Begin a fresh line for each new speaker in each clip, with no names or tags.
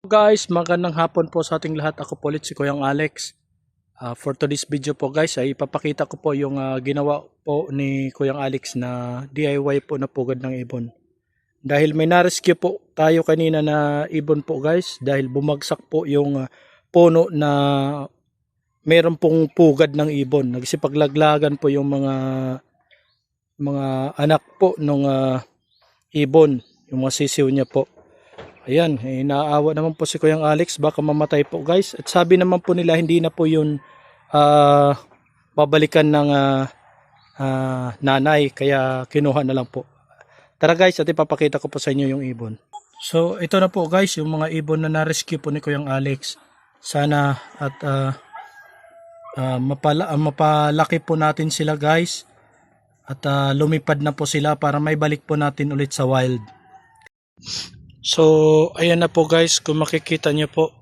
Guys, magandang hapon po sa ating lahat. Ako po ulit si Kuyang Alex. For today's video po guys ay ipapakita ko po yung ginawa po ni Kuyang Alex na DIY po na pugad ng ibon. Dahil may na-rescue po tayo kanina na ibon po guys, dahil bumagsak po yung puno na meron pong pugad ng ibon. Nagsipaglaglagan po yung mga anak po ng ibon, yung mga sisiw niya po. Ayan, naawa naman po si Kuyang Alex, baka mamatay po guys. At sabi naman po nila hindi na po yun babalikan ng nanay, kaya kinuha na lang po. Tara guys, at ipapakita ko po sa inyo yung ibon. So ito na po guys, yung mga ibon na na-rescue po ni Kuyang Alex. Sana at mapalaki po natin sila guys. At lumipad na po sila para may balik po natin ulit sa wild. So, ayan na po guys, kung makikita nyo po,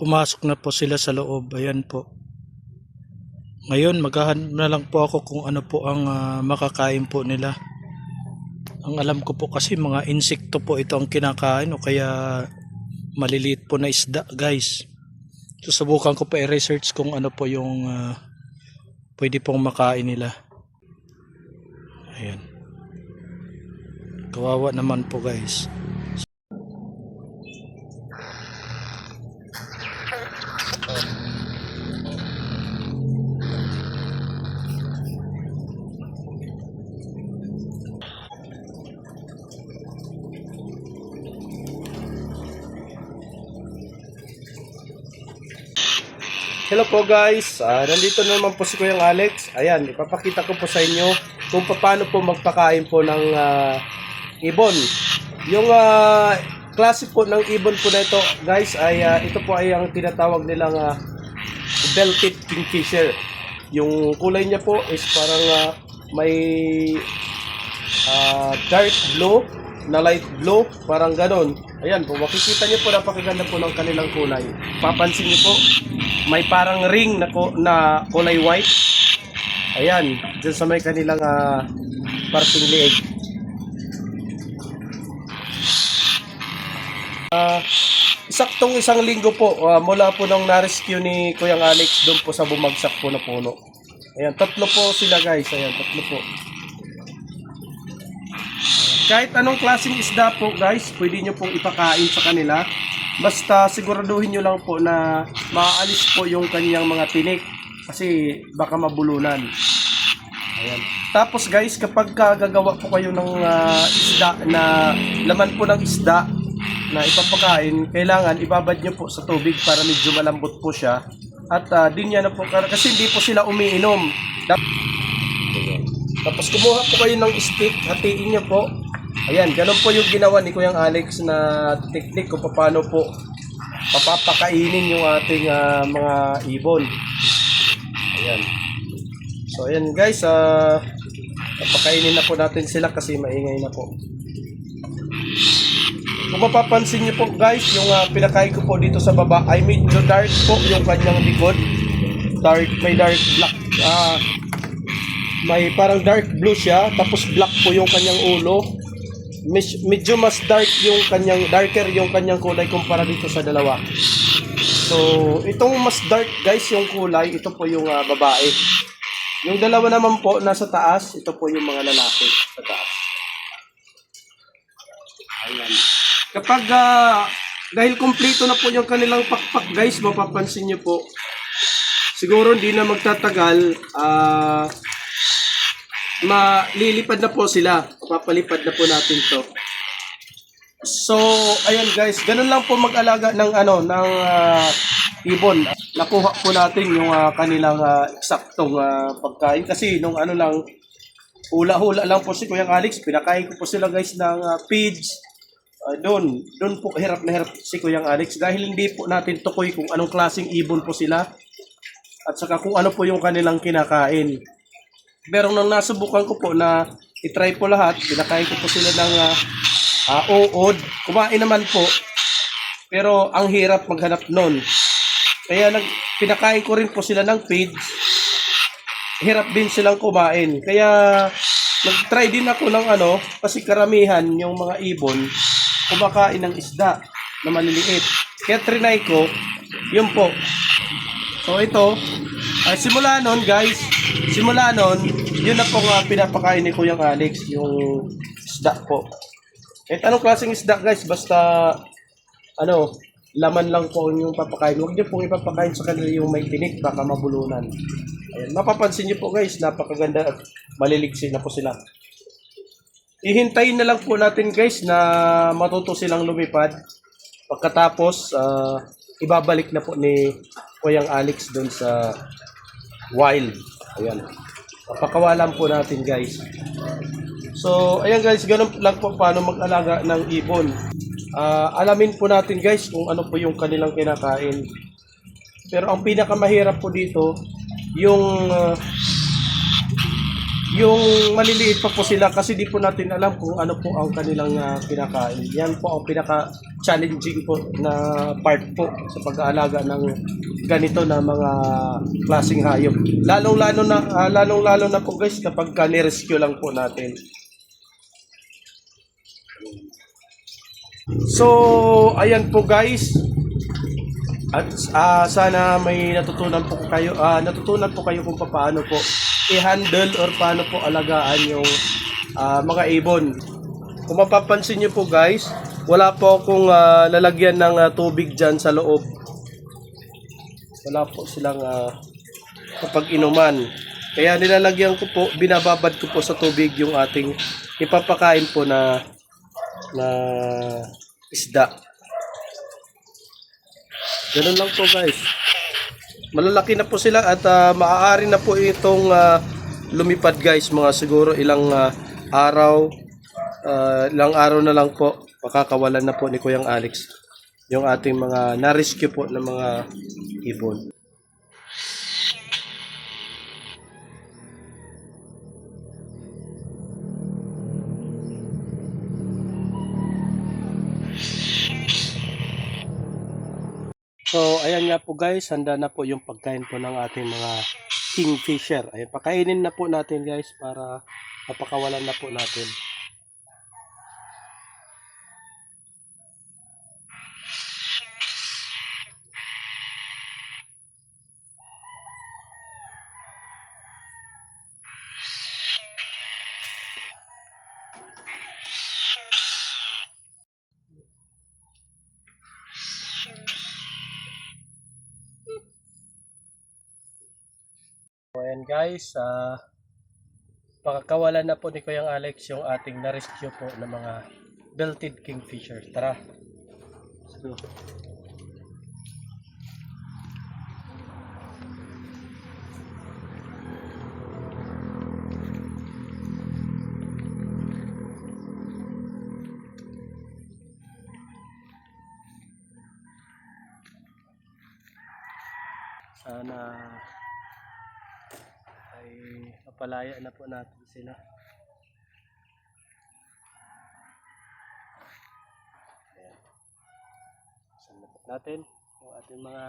pumasok na po sila sa loob, ayan po. Ngayon, maghahanap na lang po ako kung ano po ang makakain po nila. Ang alam ko po kasi mga insekto po ito ang kinakain o kaya maliliit po na isda guys. Susubukan ko po i-research kung ano po yung pwede pong makain nila. Ayan. Kawawa naman po guys. Hello po guys, nandito naman po si Kuyang Alex. Ayan, ipapakita ko po sa inyo kung paano po magpakain po ng ibon. Yung klase po ng ibon po na ito guys ay ito po ay ang tinatawag nilang belted kingfisher. Yung kulay niya po is parang may dark blue na light blue, parang ganon. Ayan, kung makikita niyo po, napakaganda po ng kanilang kulay. Papansin niyo po, may parang ring na kulay white. Ayan, dyan sa may kanilang parting leeg. Saktong isang linggo po mula po nung na-rescue ni Kuyang Alex doon po sa bumagsak po na puno. Ayan, tatlo po sila guys. Ayan, tatlo po. Kahit anong klaseng isda po guys, pwede nyo pong ipakain sa kanila. Basta siguraduhin nyo lang po na maaalis po yung kanyang mga tinik. Kasi baka mabulunan. Ayan. Tapos guys, kapag gagawa po kayo ng isda na laman po ng isda na ipapakain, kailangan ibabad nyo po sa tubig para medyo malambot po siya. At din yan na po, kasi hindi po sila umiinom. Tapos kumuha po kayo ng stick, hatiin nyo po. Ayan, ganun po yung ginawa ni Kuyang Alex na technique kung paano po papapakainin yung ating mga ibon. Ayan. So ayan guys, papakainin na po natin sila kasi maingay na po. Kung mapapansin niyo po guys, yung pinakain ko po dito sa baba ay medyo dark po yung kanyang likod. May dark black. May parang dark blue siya, tapos black po yung kanyang ulo. Medyo mas darker yung kanyang kulay kumpara dito sa dalawa. So, itong mas dark guys yung kulay, ito po yung babae. Yung dalawa naman po nasa taas, ito po yung mga lalaki sa taas. Ayan. Kapag dahil kumpleto na po yung kanilang pakpak guys, mapapansin nyo po, siguro hindi na magtatagal, malilipad na po sila. Papalipad na po natin to. So, ayan guys, ganun lang po mag-alaga ng ibon. Nakuha po natin yung kanilang eksaktong pagkain kasi nung lang hula-hula lang po si Kuyang Alex, pinakain ko po sila guys ng feeds. Doon po hirap na hirap si Kuyang Alex dahil hindi po natin tukoy kung anong klaseng ibon po sila at saka kung ano po yung kanilang kinakain. Pero nung nasubukan ko po na itry po lahat, pinakain ko po sila ng uod. Kumain naman po. Pero ang hirap maghanap nun. Kaya pinakain ko rin po sila ng feed. Hirap din silang kumain. Kaya nag-try din ako ng kasi karamihan yung mga ibon kumakain ng isda. na maliliit. Kaya trinay ko, yun po. So ito, simula nun guys, yun na po nga pinapakain ni Kuya Alex, yung isda po. Kahit anong klaseng isda guys, basta laman lang po yung papakain. Huwag niyo pong ipapakain sa kanila yung may tinik, baka mabulunan. Ayan, mapapansin niyo po guys, napakaganda at maliligsi na po sila. Ihintayin na lang po natin guys na matuto silang lumipad. Pagkatapos, ibabalik na po ni Kuya Alex doon sa wild. Ayan. Papakawalan po natin guys. So, ayan guys, ganun lang po paano mag-alaga ng ibon. Alamin po natin guys kung ano po yung kanilang kinakain. Pero ang pinakamahirap po dito, yung maliliit pa po sila kasi di po natin alam kung ano po ang kanilang kinakain. Yan po ang pinaka-challenging po na part po sa pag-aalaga ng ganito na mga klaseng hayop. Lalong-lalo na po guys kapag ni-rescue lang po natin. So, ayan po guys. At sana may natutunan po kayo kung paano po i-handle or paano po alagaan yung mga ibon. Kung mapapansin niyo po guys, wala po akong lalagyan ng tubig diyan sa loob. Wala po silang kapag inuman. Kaya nilalagyan ko po, binababad ko po sa tubig yung ating ipapakain po na isda. Ganun lang po guys. Malalaki na po sila at maaari na po itong lumipad guys. Mga siguro ilang araw na lang po makakawalan na po ni Kuya Alex yung ating mga na-rescue po ng mga ibon. So, ayan nga po guys, handa na po yung pagkain po ng ating mga kingfisher. Ayan, pakainin na po natin guys para mapakawalan na po natin. So, ayan guys, pakakawalan na po ni Kuya Alex yung ating na-rescue po ng mga belted kingfisher. Tara. Let's go. Sana ay mapalaya na po natin sila. Ayan. Sanapot natin yung ating mga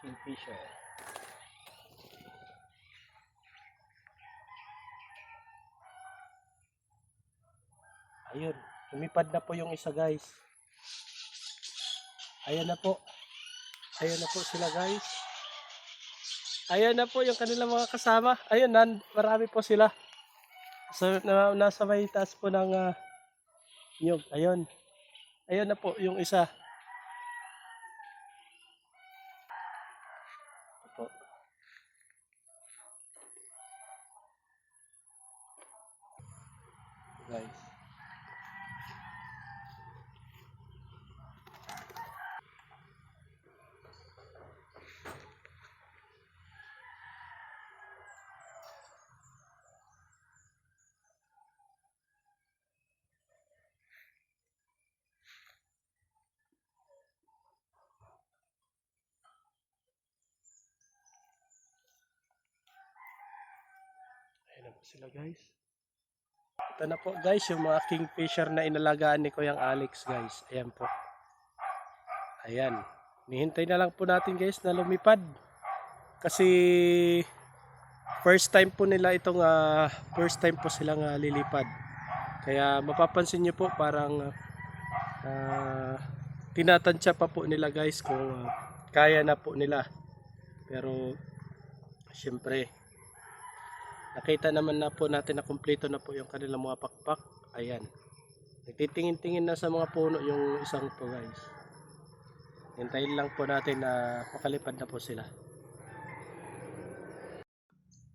kingfisher. Ayun, lumipad na po yung isa guys. Ayan na po. Ayan na po sila guys. Ayan na po yung kanilang mga kasama. Ayun, marami po sila. So, nasa may taas po ng nyug. Ayun. Ayun na po yung isa. Ito. Guys. Ayan na po sila guys. Ito na po guys yung mga kingfisher na inalagaan ni Kuya Alex guys. Ayan po. Ayan. Nihintay na lang po natin guys na lumipad. Kasi first time po silang lilipad. Kaya mapapansin nyo po parang tinatansya pa po nila guys kung kaya na po nila. Pero syempre nakita naman na po natin na kumpleto na po yung kanilang mga pakpak. Ayan. Nagtitingin-tingin na sa mga puno yung isang to guys. Hintayin lang po natin na makalipad na po sila.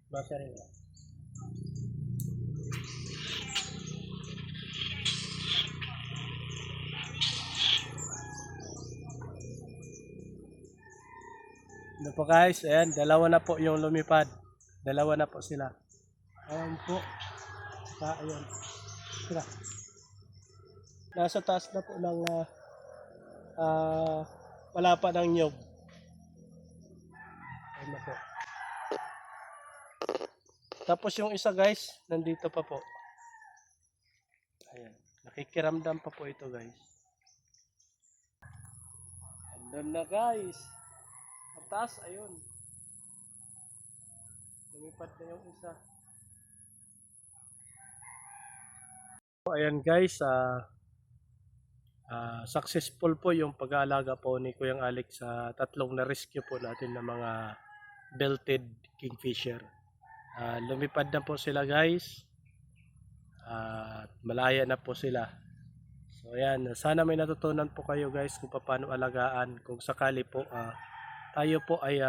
Basta rin. Ano po guys, ayan, dalawa na po yung lumipad. Dalawa na po sila. Ayan po. Ayan. Sila. Nasa taas na po ng palapa ng nyog. Ayan na po. Tapos yung isa guys, nandito pa po. Ayan. Nakikiramdam pa po ito guys. Andun na guys. Ang taas, ayun. Lumipad na yung isa. Ayan guys, successful po yung pag-aalaga po ni Kuyang Alex sa tatlong na-rescue po natin ng mga belted kingfisher. Lumipad na po sila guys. Malaya na po sila. So ayan, sana may natutunan po kayo guys kung paano alagaan kung sakali po tayo po ay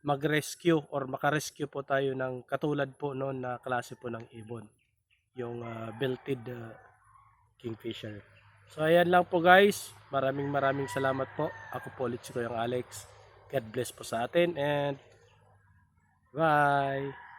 mag-rescue or makarescue po tayo ng katulad po noon na klase po ng ibon, yung belted kingfisher. So ayan lang po guys, maraming salamat po. Ako po ulit si Kuyang Alex. God bless po sa atin and bye.